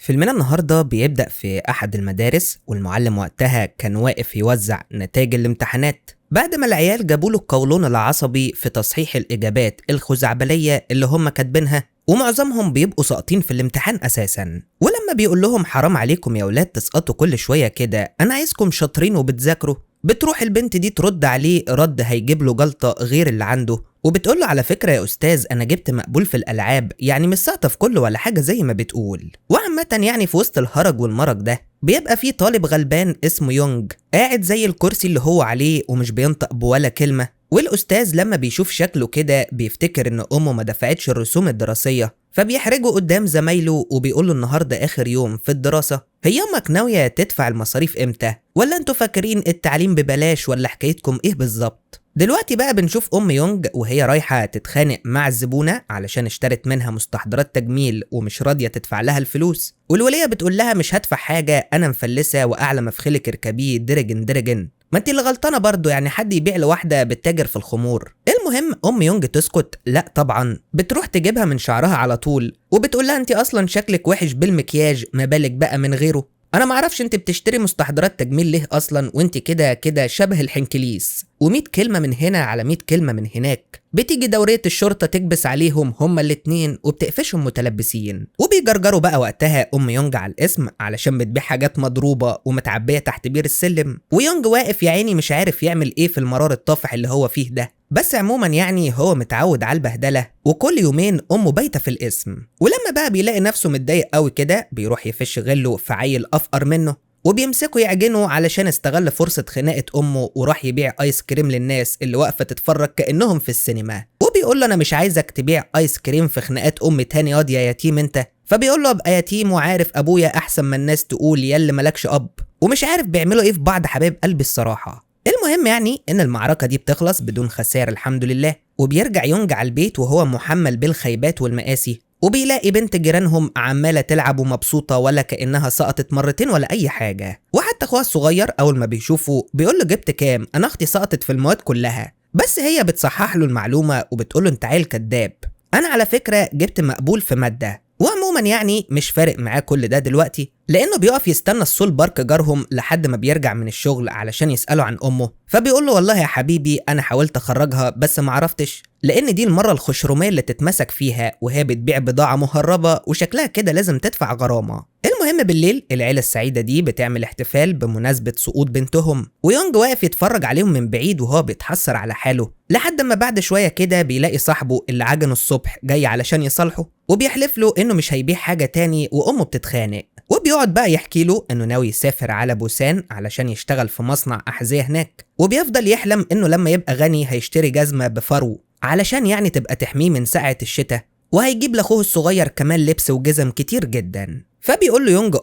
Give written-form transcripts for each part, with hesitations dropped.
فيلمنا النهاردة بيبدأ في أحد المدارس، والمعلم وقتها كان واقف يوزع نتائج الامتحانات بعد ما العيال جابوله القولون العصبي في تصحيح الإجابات الخزعبلية اللي هم كاتبينها، ومعظمهم بيبقوا ساقطين في الامتحان أساسا. ولما بيقول لهم حرام عليكم يا ولاد تسقطوا كل شوية كده، أنا عايزكم شاطرين وبتذاكروا، بتروح البنت دي ترد عليه رد هيجيب له جلطة غير اللي عنده، وبتقول له على فكرة يا أستاذ أنا جبت مقبول في الألعاب، يعني مش ساقطة في كله ولا حاجة زي ما بتقول. وعامة يعني في وسط الهرج والمرج ده بيبقى فيه طالب غلبان اسمه يونج قاعد زي الكرسي اللي هو عليه ومش بينطق بولا كلمة. والأستاذ لما بيشوف شكله كده بيفتكر إن أمه ما دفعتش الرسوم الدراسية، فبيحرجه قدام زمايله وبيقول له النهارده آخر يوم في الدراسة، هي أمك ناوية تدفع المصاريف إمتى؟ ولا أنتوا فاكرين التعليم ببلاش ولا حكايتكم إيه بالظبط؟ دلوقتي بقى بنشوف أم يونج وهي رايحة تتخانق مع الزبونة علشان اشترت منها مستحضرات تجميل ومش راضية تدفع لها الفلوس، والولية بتقول لها مش هدفع حاجة، أنا مفلسة وأعلى مفخلك اركبيه درجن درجن، ما انت اللي غلطانة برضو، يعني حد يبيع لواحدة بتتاجر في الخمور. المهم أم يونج تسكت؟ لا طبعا، بتروح تجيبها من شعرها على طول وبتقول لها انت أصلا شكلك وحش بالمكياج، ما بالك بقى من غيره، انا معرفش انت بتشتري مستحضرات تجميل ليه اصلا، وانت كده كده شبه الحنكليس، و100 كلمه من هنا على 100 كلمه من هناك، بتيجي دوريه الشرطه تكبس عليهم هما الاتنين وبتقفشهم متلبسين. وبيجرجروا بقى وقتها ام يونج على الاسم علشان بتبيع حاجات مضروبه ومتعبيه تحت بير السلم، ويونج واقف يا عيني مش عارف يعمل ايه في المرار الطافح اللي هو فيه ده. بس عموما يعني هو متعود على البهدله، وكل يومين امه بايته في القسم. ولما بقى بيلاقي نفسه متضايق قوي كده بيروح يفش غله في عيل افقر منه وبيمسكوا يعجنوا علشان استغل فرصة خناقة أمه، وراح يبيع آيس كريم للناس اللي واقفة تتفرج كأنهم في السينما، وبيقول له أنا مش عايزك تبيع آيس كريم في خناقات أم تاني، ياض يا يتيم أنت. فبيقول له أبقى يتيم وعارف أبويا أحسن ما الناس تقول ياللي ملكش أب، ومش عارف بيعملوا إيه في بعض حبايب قلبي الصراحة. المهم يعني إن المعركة دي بتخلص بدون خسائر الحمد لله، وبيرجع يونج على البيت وهو محمل بالخيبات والمآسي، وبيلاقي بنت جيرانهم عمالة تلعب ومبسوطة ولا كأنها سقطت مرتين ولا أي حاجة. وحتى أخوها الصغير أول ما بيشوفه بيقول له جبت كام؟ أنا أختي سقطت في المواد كلها. بس هي بتصحح له المعلومة وبتقول له أنت عيل كداب، أنا على فكرة جبت مقبول في مادة. وعموما يعني مش فارق معاه كل ده دلوقتي، لأنه بيقف يستنى السول بارك جارهم لحد ما بيرجع من الشغل علشان يسأله عن أمه. فبيقول له والله يا حبيبي أنا حاولت أخرجها بس معرفتش، لأن دي المرة الخشرومية اللي تتمسك فيها وهي بتبيع بضاعة مهربة وشكلها كده لازم تدفع غرامة. المهم بالليل العيلة السعيدة دي بتعمل احتفال بمناسبة سقوط بنتهم، ويونج واقف يتفرج عليهم من بعيد وهو بيتحسر على حاله، لحد ما بعد شوية كده بيلاقي صاحبه اللي عجنه الصبح جاي علشان يصالحه، وبيحلف له انه مش هيبيع حاجة تاني وامه بتتخانق. وبيقعد بقى يحكي له انه ناوي يسافر على بوسان علشان يشتغل في مصنع احذية هناك، وبيفضل يحلم انه لما يبقى غني هيشتري جزمة بفرو علشان يعني تبقى تحميه من سقعة الشتاء، وهيجيب لاخوه الصغير كمان لبس وجزم كتير جدا. فبيقول له يونج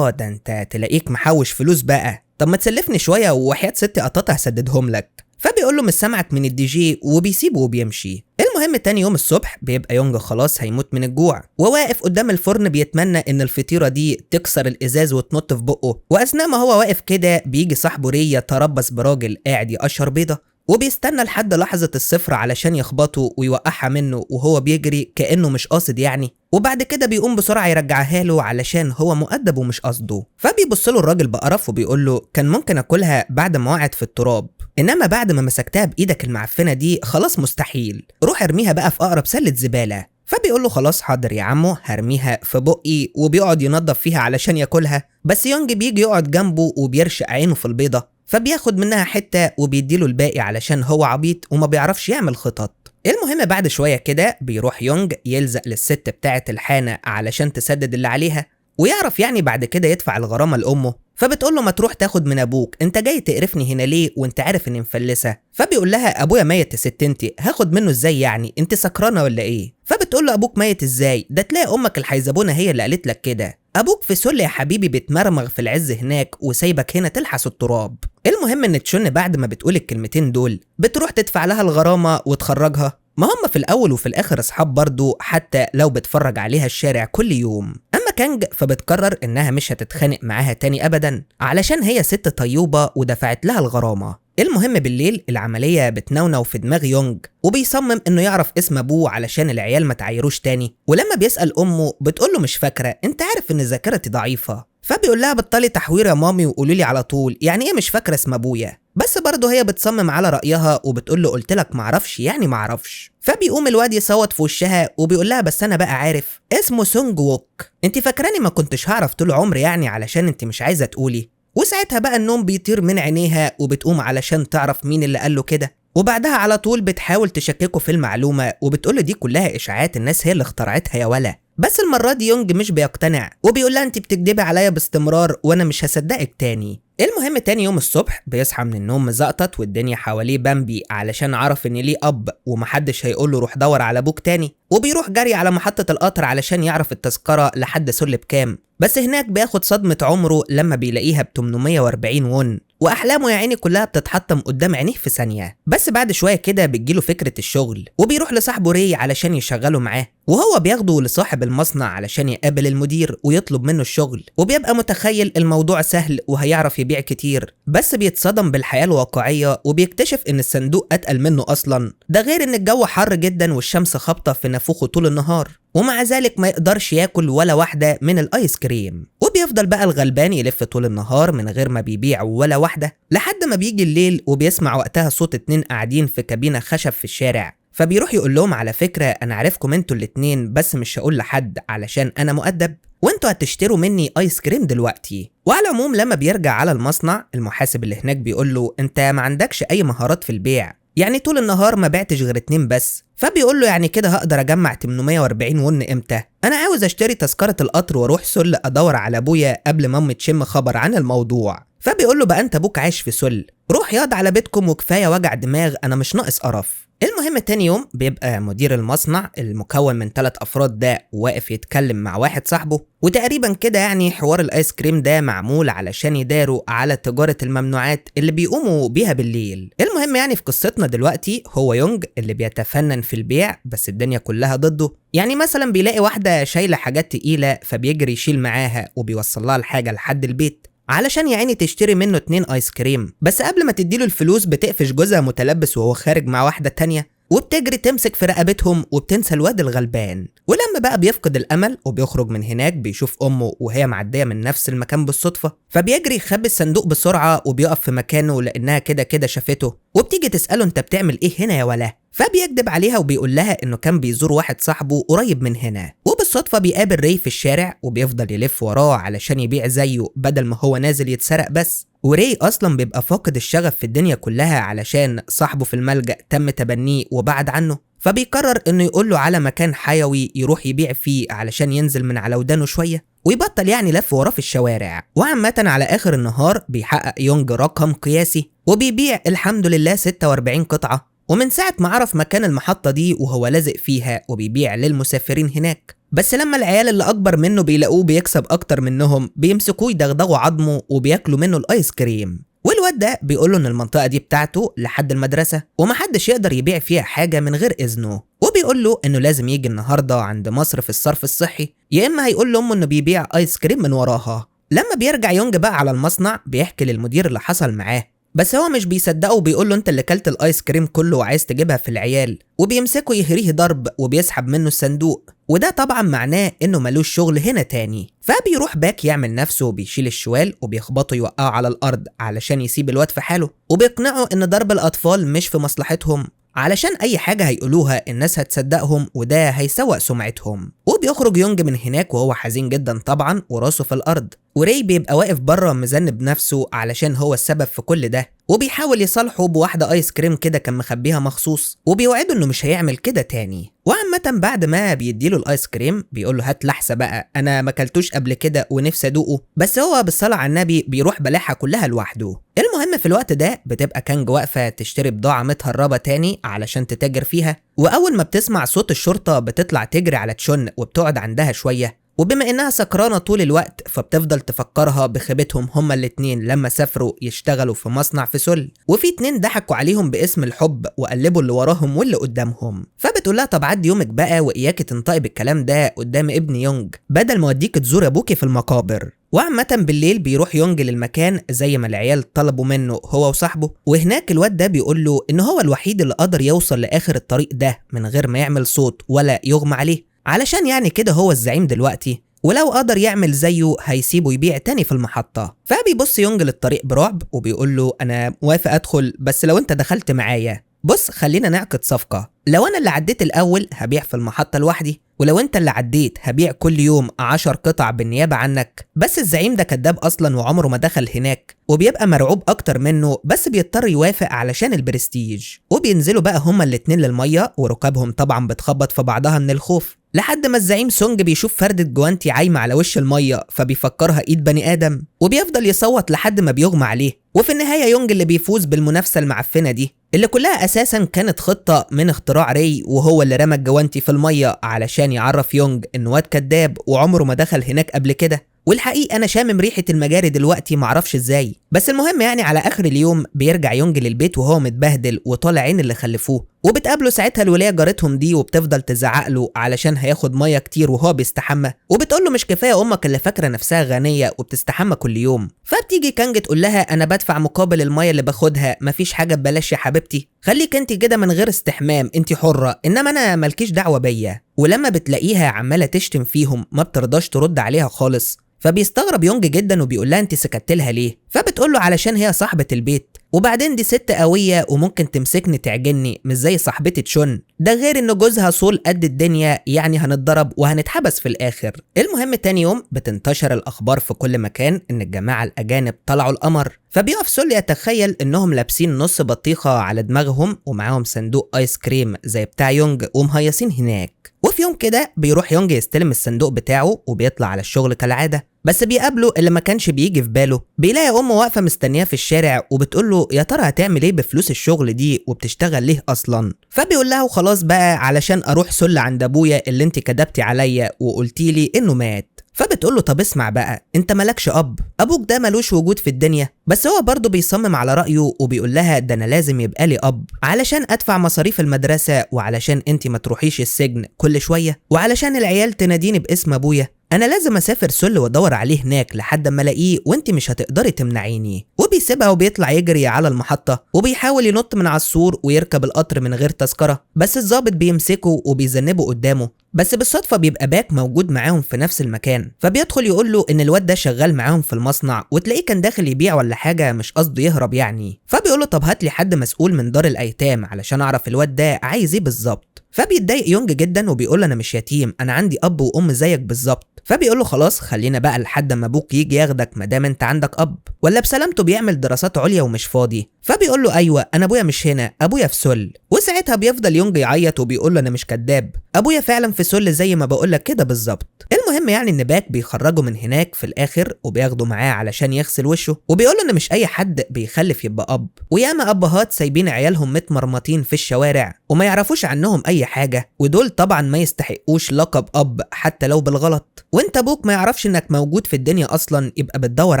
ده انت تلاقيك محوش فلوس بقى، طب ما تسلفني شوية وحياة ستي قطاطا هسددهم لك. فبيقول له مش سامعك من الدي جي وبيسيبه وبيمشي. المهم تاني يوم الصبح بيبقى يونج خلاص هيموت من الجوع، وواقف قدام الفرن بيتمنى ان الفطيرة دي تكسر الازاز وتنط في بقه. واثناء ما هو واقف كده بيجي صاحبه ري يتربص براجل قاعد يقشر بيضة، وبيستنى لحد لحظة الصفر علشان يخبطه ويوقعها منه وهو بيجري كأنه مش قاصد يعني، وبعد كده بيقوم بسرعة يرجعها له علشان هو مؤدب ومش قصده. فبيبص له الراجل بقرف وبيقول له كان ممكن اكلها بعد ما وقعت في التراب، انما بعد ما مسكتها بايدك المعفنة دي خلاص مستحيل، روح ارميها بقى في اقرب سلة زبالة. فبيقول له خلاص حاضر يا عمو هرميها في بقي، وبيقعد ينظف فيها علشان ياكلها. بس يونج بيجي يقعد جنبه وبيرشق عينه في البيضة، فبياخد منها حتة وبيديله الباقي علشان هو عبيط وما بيعرفش يعمل خطط. المهم بعد شوية كده بيروح يونج يلزق للست بتاعة الحانة علشان تسدد اللي عليها، ويعرف يعني بعد كده يدفع الغرامة لأمه. فبتقول له ما تروح تاخد من أبوك، انت جاي تقرفني هنا ليه وانت عارف اني مفلسة؟ فبيقول لها أبويا ميت يا ست انت، هاخد منه ازاي يعني، انت سكرانة ولا ايه؟ فبتقول له أبوك ميت ازاي؟ ده تلاقي أمك الحيزبونة هي اللي قالت لك كده، أبوك في سل يا حبيبي بتمرمغ في العز هناك وسايبك هنا تلحس التراب. المهم ان تشن بعد ما بتقول الكلمتين دول بتروح تدفع لها الغرامة وتخرجها. ما هم في الأول وفي الآخر أصحاب برضو حتى لو بتفرج عليها الشارع كل يوم. أما كانج فبتقرر إنها مش هتتخانق معاها تاني أبدا علشان هي ست طيوبة ودفعت لها الغرامة. المهم بالليل العملية بتنونو في دماغ يونج، وبيصمم انه يعرف اسم ابوه علشان العيال ما تعيروش تاني. ولما بيسأل امه بتقوله مش فاكرة، انت عارف ان ذاكرتي ضعيفة. فبيقول لها بطلي تحوير يا مامي وقولي لي على طول، يعني ايه مش فاكرة اسم ابويا؟ بس برضه هي بتصمم على رأيها وبتقول له قلت لك معرفش يعني معرفش. فبيقوم الواد يصوت في وشها وبيقول لها بس انا بقى عارف اسمه سونج ووك، انت فاكراني ما كنتش هعرف طول عمري يعني علشان انت مش عايزة تقولي. وساعتها بقى النوم بيطير من عينيها وبتقوم علشان تعرف مين اللي قاله كده، وبعدها على طول بتحاول تشككه في المعلومة وبتقوله دي كلها إشاعات الناس هي اللي اخترعتها يا ولا. بس المرة دي يونج مش بيقتنع وبيقول لها انت بتكدبي عليا باستمرار وانا مش هصدقك تاني. المهم تاني يوم الصبح بيصحى من النوم مزقطط والدنيا حواليه بامبي علشان عرف ان ليه اب ومحدش هيقول له روح دور على ابوك تاني، وبيروح جري على محطة القطر علشان يعرف التذكرة لحد سل بكام. بس هناك بياخد صدمة عمره لما بيلاقيها ب 840 ون، واحلامه يا عيني كلها بتتحطم قدام عينيه في ثانية. بس بعد شوية كده بتجيله فكرة الشغل وبيروح لصاحبه ري علشان يشغله معاه، وهو بياخده لصاحب المصنع علشان يقابل المدير ويطلب منه الشغل، وبيبقى متخيل الموضوع سهل وهيعرف يبيع كتير. بس بيتصدم بالحياة الواقعية وبيكتشف ان الصندوق اتقل منه اصلا، ده غير ان الجو حر جدا والشمس خابطة في نافوخه طول النهار، ومع ذلك ما يقدرش ياكل ولا واحدة من الايس كريم. وبيفضل بقى الغلبان يلف طول النهار من غير ما بيبيع ولا واحدة، لحد ما بيجي الليل وبيسمع وقتها صوت 2 قاعدين في كابينة خشب في الشارع. فبيروح يقول لهم على فكرة انا عارفكم انتوا الاتنين بس مش هقول لحد علشان انا مؤدب، وانتوا هتشتروا مني ايس كريم دلوقتي. وعلى العموم لما بيرجع على المصنع المحاسب اللي هناك بيقول له انت ما عندكش اي مهارات في البيع، يعني طول النهار ما بعتش غير 2 بس. فبيقول له يعني كده هقدر اجمع 840 ون امتى؟ انا عاوز اشتري تذكرة القطر واروح سل ادور على ابويا قبل ما امي تشم خبر عن الموضوع. فبيقول له بقى انت ابوك عايش في سل، روح ياض على بيتكم وكفايه وجع دماغ، انا مش ناقص قرف. المهم تاني يوم بيبقى مدير المصنع المكون من 3 افراد ده واقف يتكلم مع واحد صاحبه، وتقريبا كده يعني حوار الايس كريم ده معمول علشان يداروا على تجارة الممنوعات اللي بيقوموا بيها بالليل. المهم يعني في قصتنا دلوقتي هو يونج اللي بيتفنن في البيع بس الدنيا كلها ضده، يعني مثلا بيلاقي واحدة شايلة حاجات تقيلة فبيجري يشيل معاها وبيوصل لها الحاجة لحد البيت علشان يا عيني تشتري منه 2 ايس كريم. بس قبل ما تديله الفلوس بتقفش جوزها متلبس وهو خارج مع واحدة تانية وبتجري تمسك في رقبتهم وبتنسى الواد الغلبان. ولما بقى بيفقد الامل وبيخرج من هناك بيشوف امه وهي معديه من نفس المكان بالصدفه، فبيجري يخبي الصندوق بسرعه وبيقف في مكانه لانها كده كده شافته، وبتيجي تساله انت بتعمل ايه هنا يا ولا؟ فبيكدب عليها وبيقول لها انه كان بيزور واحد صاحبه قريب من هنا، وبالصدفه بيقابل ري في الشارع وبيفضل يلف وراه علشان يبيع زيه بدل ما هو نازل يتسرق بس. وري اصلا بيبقى فاقد الشغف في الدنيا كلها علشان صاحبه في الملجأ تم تبنيه وبعد عنه، فبيقرر انه يقول له على مكان حيوي يروح يبيع فيه علشان ينزل من على ودانه شويه ويبطل يعني لف وراه في الشوارع. وعامة على اخر النهار بيحقق يونج رقم قياسي وبيبيع الحمد لله 46 قطعة، ومن ساعة ما عرف مكان المحطة دي وهو لازق فيها وبيبيع للمسافرين هناك. بس لما العيال اللي اكبر منه بيلاقوه بيكسب اكتر منهم بيمسكوه يدغدغوا عظمه وبياكلوا منه الايس كريم. والواد ده بيقوله ان المنطقة دي بتاعته لحد المدرسة ومحدش يقدر يبيع فيها حاجة من غير اذنه، وبيقول له انه لازم يجي النهاردة عند مصرف الصرف الصحي يا اما هيقول لامه انه بيبيع ايس كريم من وراها. لما بيرجع يونج بقى على المصنع بيحكي للمدير اللي حصل معاه، بس هو مش بيصدقه وبيقول له انت اللي كلت الايس كريم كله وعايز تجيبها في العيال، وبيمسكه يهريه ضرب وبيسحب منه الصندوق، وده طبعا معناه انه ملوش شغل هنا تاني. فبيروح باك يعمل نفسه بيشيل الشوال وبيخبطه يوقعه على الارض علشان يسيب الواد في حاله، وبيقنعه ان ضرب الاطفال مش في مصلحتهم علشان اي حاجة هيقولوها الناس هتصدقهم وده هيسوء سمعتهم. وبيخرج يونج من هناك وهو حزين جدا طبعا وراسه في الارض، وري بيبقى واقف بره مذنب نفسه علشان هو السبب في كل ده، وبيحاول يصالحه بواحدة ايس كريم كده كان مخبيها مخصوص وبيوعده انه مش هيعمل كده تاني. وعامة بعد ما بيديله الايس كريم بيقول له هات لحسة بقى انا ما اكلتوش قبل كده ونفسي ادوقه، بس هو بالصلاة على النبي بيروح بلعها كلها لوحده. المهم في الوقت ده بتبقى كانج واقفة تشتري بضاعة متهربة تاني علشان تتاجر فيها، واول ما بتسمع صوت الشرطة بتطلع تجري على تشون وبتقعد عندها شوية، وبما انها سكرانة طول الوقت فبتفضل تفكرها بخيبتهم هما الاتنين لما سافروا يشتغلوا في مصنع في سول، وفي اتنين ضحكوا عليهم باسم الحب وقلبوا اللي وراهم واللي قدامهم. فبتقول لها طب عدي يومك بقى واياكي تنطقي بالكلام ده قدام ابن يونج بدل ما اوديك تزور ابوكي في المقابر. وعامة بالليل بيروح يونج للمكان زي ما العيال طلبوا منه هو وصاحبه، وهناك الواد ده بيقول له ان هو الوحيد اللي قدر يوصل لاخر الطريق ده من غير ما يعمل صوت ولا يغمى عليه، علشان يعني كده هو الزعيم دلوقتي، ولو قدر يعمل زيه هيسيبه يبيع تاني في المحطة. فبيبص يونج للطريق برعب وبيقول له انا موافق ادخل بس لو انت دخلت معايا. بص خلينا نعقد صفقة، لو انا اللي عديت الاول هبيع في المحطة لوحدي، ولو انت اللي عديت هبيع كل يوم 10 قطع بالنيابة عنك. بس الزعيم ده كداب اصلا وعمره ما دخل هناك وبيبقى مرعوب اكتر منه، بس بيضطر يوافق علشان البرستيج. وبينزلوا بقى هما الاتنين للمية وركابهم طبعا بتخبط في بعضها من الخوف، لحد ما الزعيم سونج بيشوف فردة جوانتي عايمة على وش المية فبيفكرها ايد بني ادم، وبيفضل يصوت لحد ما بيغمى عليه. وفي النهاية يونج اللي بيفوز بالمنافسة المعفنة دي اللي كلها اساسا كانت خطة من اختراع ري، وهو اللي رمى الجوانتي في المية علشان يعرف يونج انه واد كداب وعمره ما دخل هناك قبل كده. والحقيقة انا شامم ريحة المجاري دلوقتي معرفش ازاي. بس المهم يعني على اخر اليوم بيرجع يونج للبيت وهو متبهدل وطالع عين اللي خلفوه، وبتقابله ساعتها الولية جارتهم دي وبتفضل تزعق له علشان هياخد ميه كتير وهو بيستحمى، وبتقول له مش كفايه امك اللي فاكره نفسها غنيه وبتستحمى كل يوم. فبتيجي كانج تقول لها انا بدفع مقابل الميه اللي باخدها، مفيش حاجه ببلاش يا حبيبتي، خليك انت كده من غير استحمام، انت حره، انما انا مالكيش دعوه بيا. ولما بتلاقيها عماله تشتم فيهم ما بترضاش ترد عليها خالص، فبيستغرب يونج جدا وبيقول لها انت سكت لها ليه؟ فبتقول له علشان هي صاحبه البيت، وبعدين دي ست قويه وممكن تمسكني تعجني مش زي صاحبتي تشون، ده غير ان جوزها صول قد الدنيا، يعني هنتضرب وهنتحبس في الاخر. المهم تاني يوم بتنتشر الاخبار في كل مكان ان الجماعه الاجانب طلعوا القمر، فبيقف سول يتخيل انهم لابسين نص بطيخه على دماغهم ومعاهم صندوق ايس كريم زي بتاع يونج ومهيصين هناك. وفي يوم كده بيروح يونج يستلم الصندوق بتاعه وبيطلع على الشغل كالعاده، بس بيقابله اللي ما كانش بيجي في باله، بيلاقي امه واقفه مستنياه في الشارع وبتقول له يا ترى هتعمل ايه بفلوس الشغل دي وبتشتغل ليه اصلا؟ فبيقول لها وخلاص بقى علشان اروح سل عند ابويا اللي انت كدبتي عليا وقلتي لي انه مات. فبتقول له طب اسمع بقى، انت مالكش اب، ابوك ده ملوش وجود في الدنيا. بس هو برضه بيصمم على رايه وبيقول لها ده انا لازم يبقى لي اب علشان ادفع مصاريف المدرسه، وعلشان انت ما تروحيش السجن كل شويه، وعلشان العيال تناديني باسم ابويا، انا لازم اسافر سل وادور عليه هناك لحد ما الاقيه وانت مش هتقدري تمنعيني. وبيسيبها وبيطلع يجري على المحطه وبيحاول ينط من على السور ويركب القطر من غير تذكره، بس الضابط بيمسكه وبيذنبه قدامه، بس بالصدفه بيبقى باك موجود معاهم في نفس المكان، فبيدخل يقول له ان الواد ده شغال معاهم في المصنع وتلاقيه كان داخل يبيع ولا حاجه مش قصده يهرب يعني. فبيقول له طب هات لي حد مسؤول من دار الايتام علشان اعرف الواد ده عايز ايه بالظبط. فبيتضايق يونج جدا وبيقول له انا مش يتيم، انا عندي اب وام زيك بالظبط. فبيقول له خلاص خلينا بقى لحد ما ابوك يجي ياخدك ما دام انت عندك اب، ولا بسلامته بيعمل دراسات عليا ومش فاضي. فبيقول له ايوه انا ابويا مش هنا، ابويا في سل. وساعتها بيفضل يونج يعيط وبيقول له انا مش كداب، ابويا فعلا في سل زي ما بقول لك كده بالظبط. المهم يعني ان باك بيخرجه من هناك في الاخر وبياخده معاه علشان يغسل وشه، وبيقول له ان مش اي حد بيخلف يبقى اب، وياما ابهات سايبين عيالهم متمرمطين في الشوارع وما يعرفوش عنهم اي حاجه، ودول طبعا ما يستحقوش لقب اب حتى لو بالغلط، وانت ابوك ما يعرفش انك موجود في الدنيا اصلا، يبقى بتدور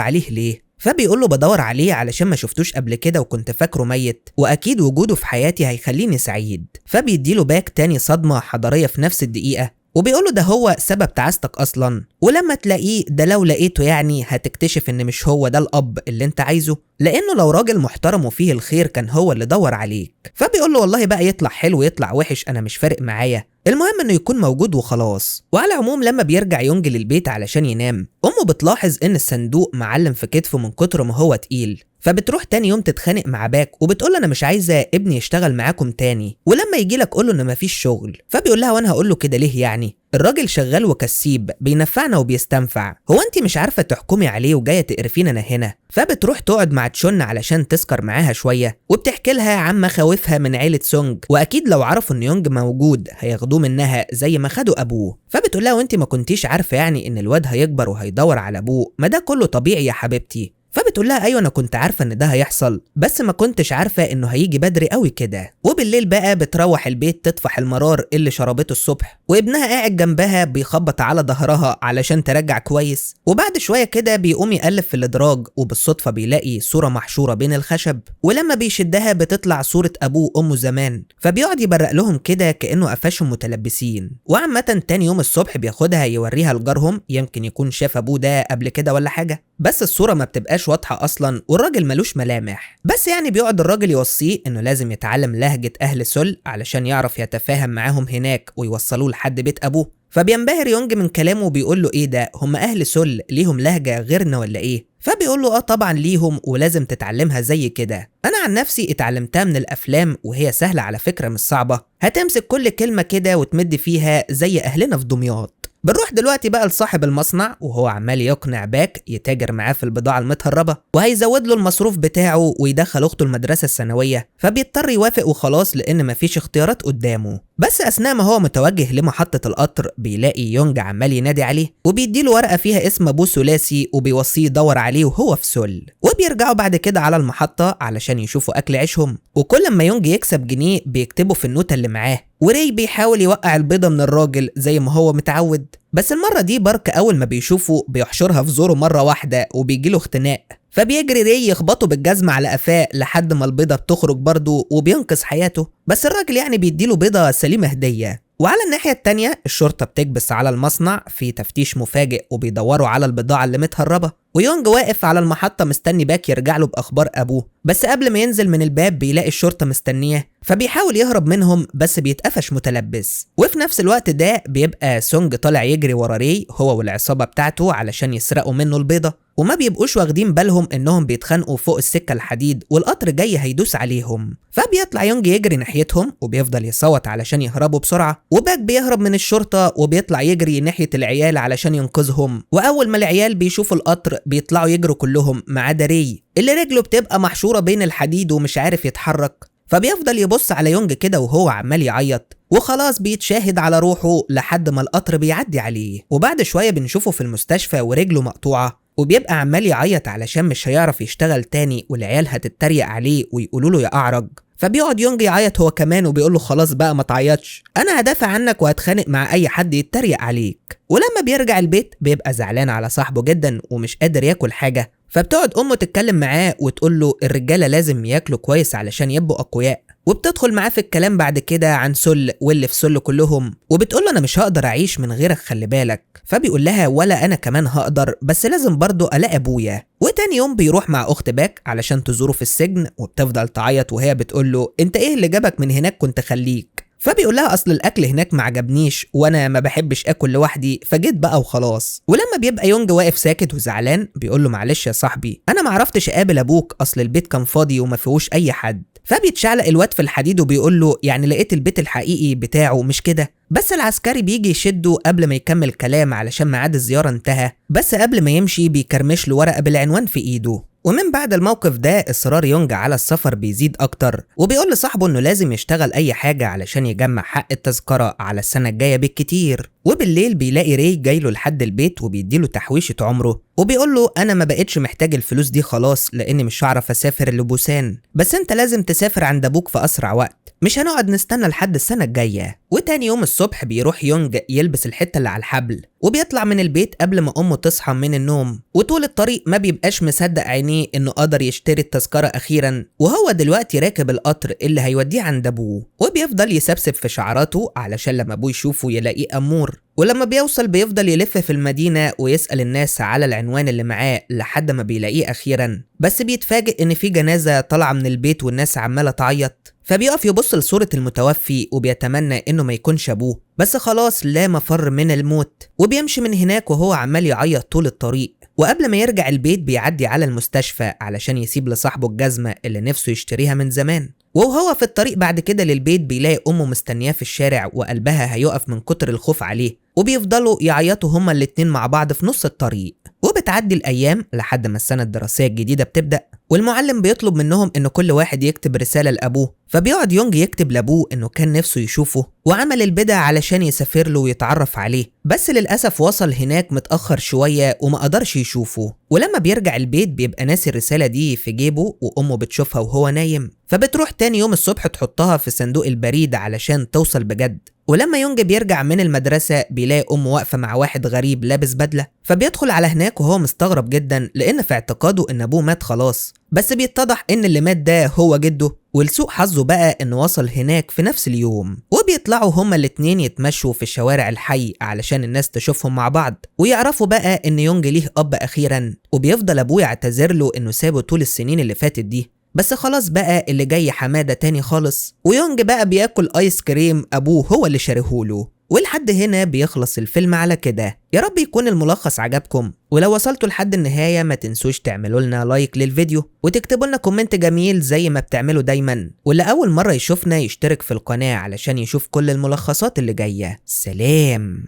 عليه ليه؟ فبيقول له بدور عليه علشان ما شفتوش قبل كده وكنت فاكره ميت، واكيد وجوده في حياتي هيخليني سعيد. فبيديله باك تاني صدمه حضاريه في نفس الدقيقه وبيقول له ده هو سبب تعاستك اصلا، ولما تلاقيه ده لو لقيته يعني هتكتشف ان مش هو ده الاب اللي انت عايزه، لانه لو راجل محترم وفيه الخير كان هو اللي دور عليك. فبيقول له والله بقى يطلع حلو يطلع وحش انا مش فارق معايا، المهم انه يكون موجود وخلاص. وعلى العموم لما بيرجع يونج للبيت علشان ينام، امه بتلاحظ ان الصندوق معلم في كتفه من كتر ما هو تقيل، فبتروح تاني يوم تتخانق مع باك وبتقول له انا مش عايزه ابني يشتغل معاكم تاني، ولما يجي لك قول له ان مفيش شغل. فبيقول لها وانا هقول له كده ليه يعني؟ الراجل شغال وكسيب بينفعنا وبيستنفع، هو انت مش عارفه تحكمي عليه وجايه تقرفينا انا هنا؟ فبتروح تقعد مع تشون علشان تسكر معاها شويه وبتحكي لها عن مخاوفها من عيله سونج، واكيد لو عرفوا ان يونج موجود هياخدوه منها زي ما خدوا ابوه. فبتقول لها وانت ما كنتيش عارفه يعني ان الواد هيكبر وهيدور على ابوه؟ ما ده كله طبيعي يا حبيبتي، فبتقول لها ايوه انا كنت عارفه ان ده هيحصل، بس ما كنتش عارفه انه هيجي بدري قوي كده. وبالليل بقى بتروح البيت تطفح المرار اللي شربته الصبح، وابنها قاعد جنبها بيخبط على ظهرها علشان ترجع كويس. وبعد شويه كده بيقوم يقلب في الادراج، وبالصدفه بيلاقي صوره محشوره بين الخشب، ولما بيشدها بتطلع صوره ابوه وامه زمان. فبيقعد يبرق لهم كده كانه قفشهم متلبسين. وعامه تاني يوم الصبح بياخدها يوريها لجارهم، يمكن يكون شاف ابوه ده قبل كده ولا حاجه، بس الصوره ما بتبقاش واضحه اصلا، والراجل ملوش ملامح. بس يعني بيقعد الراجل يوصيه انه لازم يتعلم لهجه اهل سل علشان يعرف يتفاهم معاهم هناك ويوصلوه لحد بيت ابوه. فبينبهر يونج من كلامه وبيقول له ايه ده، هم اهل سل ليهم لهجه غيرنا ولا ايه؟ فبيقول له اه طبعا ليهم، ولازم تتعلمها زي كده. انا عن نفسي اتعلمتها من الافلام، وهي سهله على فكره مش صعبه. هتمسك كل كلمه كده وتمد فيها زي اهلنا في دمياط. بنروح دلوقتي بقى لصاحب المصنع، وهو عمال يقنع باك يتاجر معاه في البضاعة المتهربة، وهيزود له المصروف بتاعه ويدخل أخته المدرسة الثانوية. فبيضطر يوافق وخلاص لأن مفيش اختيارات قدامه. بس أثناء ما هو متوجه لمحطة القطر بيلاقي يونج عمال ينادي عليه، وبيديله ورقة فيها اسم أبوه ثلاثي وبيوصيه يدور عليه وهو في سل. وبيرجعوا بعد كده على المحطة علشان يشوفوا أكل عيشهم، وكل ما يونج يكسب جنيه بيكتبه في النوتة اللي معاه. وري بيحاول يوقع البيضة من الراجل زي ما هو متعود، بس المرة دي بارك أول ما بيشوفه بيحشرها في زوره مرة واحدة وبيجيله اختناق. فبيجري ري يخبطه بالجزمة على قفاه لحد ما البيضة بتخرج برضه وبينقذ حياته، بس الراجل يعني بيديله بيضة سليمة هدية. وعلى الناحية التانية الشرطة بتكبس على المصنع في تفتيش مفاجئ، وبيدوروا على البضاعة اللي متهربة. ويونج واقف على المحطة مستني باك يرجع له بأخبار أبوه، بس قبل ما ينزل من الباب بيلاقي الشرطة مستنياه، فبيحاول يهرب منهم بس بيتقفش متلبس. وفي نفس الوقت ده بيبقى سونج طالع يجري ورا ري هو والعصابة بتاعته علشان يسرقوا منه البيضة، وما بيبقوش واخدين بالهم انهم بيتخانقوا فوق السكة الحديد والقطر جاي هيدوس عليهم. فبيطلع يونج يجري ناحيتهم وبيفضل يصوت علشان يهربوا بسرعة، وباك بيهرب من الشرطة وبيطلع يجري ناحية العيال علشان ينقذهم. واول ما العيال بيشوفوا القطر بيطلعوا يجروا كلهم ما عدا ري اللي رجله بتبقى محشورة بين الحديد ومش عارف يتحرك. فبيفضل يبص على يونج كده وهو عمال يعيط، وخلاص بيتشاهد على روحه لحد ما القطر بيعدي عليه. وبعد شوية بنشوفه في المستشفى ورجله مقطوعة، وبيبقى عمال يعيط علشان مش هيعرف يشتغل تاني، والعيال هتتريق عليه ويقولوا له يا أعرج. فبيقعد يونج يعيط هو كمان وبيقول له خلاص بقى ما تعيطش، انا هدافع عنك وهتخانق مع اي حد يتريق عليك. ولما بيرجع البيت بيبقى زعلان على صاحبه جدا ومش قادر ياكل حاجه، فبتقعد امه تتكلم معاه وتقول له الرجاله لازم ياكلوا كويس علشان يبقوا اقوياء. وبتدخل معاه في الكلام بعد كده عن سل واللي في سل كلهم، وبتقول له انا مش هقدر اعيش من غيرك خلي بالك. فبيقول لها ولا انا كمان هقدر، بس لازم برضو الاقي ابويا. وتاني يوم بيروح مع اخت باك علشان تزوره في السجن، وبتفضل تعيط وهي بتقول له انت ايه اللي جابك من هناك كنت خليك. فبيقول لها اصل الاكل هناك ما عجبنيش وانا ما بحبش اكل لوحدي فجيت بقى وخلاص. ولما بيبقى يونج واقف ساكت وزعلان بيقول له معلش يا صاحبي انا ما عرفتش اقابل ابوك، اصل البيت كان فاضي وما فيهوش اي حد. فبيتشعلق الواد في الحديد وبيقول له يعني لقيت البيت الحقيقي بتاعه مش كده؟ بس العسكري بيجي يشده قبل ما يكمل كلام علشان ميعاد الزيارة انتهى، بس قبل ما يمشي بيكرمش له ورقة بالعنوان في ايده. ومن بعد الموقف ده اصرار يونج على السفر بيزيد اكتر، وبيقول لصاحبه انه لازم يشتغل اي حاجة علشان يجمع حق التذكرة على السنة الجاية بالكتير. وبالليل بيلاقي ري جايله لحد البيت وبيديله تحويشة عمره، وبيقول له انا ما بقتش محتاج الفلوس دي خلاص لاني مش هعرف اسافر لبوسان، بس انت لازم تسافر عند ابوك في اسرع وقت، مش هنقعد نستنى لحد السنة الجاية. وتاني يوم الصبح بيروح يونج يلبس الحتة اللي على الحبل، وبيطلع من البيت قبل ما امه تصحى من النوم. وطول الطريق ما بيبقاش مصدق عينيه انه قدر يشتري التذكرة اخيرا، وهو دلوقتي راكب القطر اللي هيوديه عند ابوه. وبيفضل يسبسب في شعراته علشان لما ابوه يشوفه يلاقيه امور. ولما بيوصل بيفضل يلف في المدينة ويسأل الناس على العنوان اللي معاه لحد ما بيلاقيه أخيرا، بس بيتفاجئ إن في جنازة طالعة من البيت والناس عمالة تعيط. فبيقف يبص لصورة المتوفي وبيتمنى إنه ما يكونش أبوه، بس خلاص لا مفر من الموت. وبيمشي من هناك وهو عمال يعيط طول الطريق. وقبل ما يرجع البيت بيعدي على المستشفى علشان يسيب لصاحبه الجزمة اللي نفسه يشتريها من زمان. وهو في الطريق بعد كده للبيت بيلاقي أمه مستنياه في الشارع وقلبها هيقف من كتر الخوف عليه، وبيفضلوا يعيطوا هما الاتنين مع بعض في نص الطريق. وبتعدي الأيام لحد ما السنة الدراسية الجديدة بتبدأ، والمعلم بيطلب منهم إن كل واحد يكتب رسالة لأبوه. فبيقعد يونج يكتب لأبوه إنه كان نفسه يشوفه وعمل البدع علشان يسافر له ويتعرف عليه، بس للأسف وصل هناك متأخر شوية وما قدرش يشوفه. ولما بيرجع البيت بيبقى ناسي الرسالة دي في جيبه، وأمه بتشوفها وهو نايم، فبتروح تاني يوم الصبح تحطها في صندوق البريد علشان توصل بجد. ولما يونج بيرجع من المدرسة بيلاقي أمه واقفة مع واحد غريب لابس بدلة، فبيدخل على هناك وهو مستغرب جدا لأن في اعتقاده إن أبوه مات خلاص، بس بيتضح إن اللي مات ده هو جده. ولسوء حظه بقى إنه وصل هناك في نفس اليوم، وبيطلعوا هما الاتنين يتمشوا في شوارع الحي علشان الناس تشوفهم مع بعض، ويعرفوا بقى إن يونج ليه أب أخيرا. وبيفضل أبوه يعتذر له إنه سابه طول السنين اللي فاتت دي، بس خلاص بقى اللي جاي حمادة تاني خالص. ويونج بقى بياكل ايس كريم ابوه هو اللي شاريهوله. ولحد هنا بيخلص الفيلم على كده. يا رب يكون الملخص عجبكم، ولو وصلتوا لحد النهاية ما تنسوش تعملوا لنا لايك للفيديو وتكتبوا لنا كومنت جميل زي ما بتعملوا دايما. واللي اول مرة يشوفنا يشترك في القناة علشان يشوف كل الملخصات اللي جاية. سلام.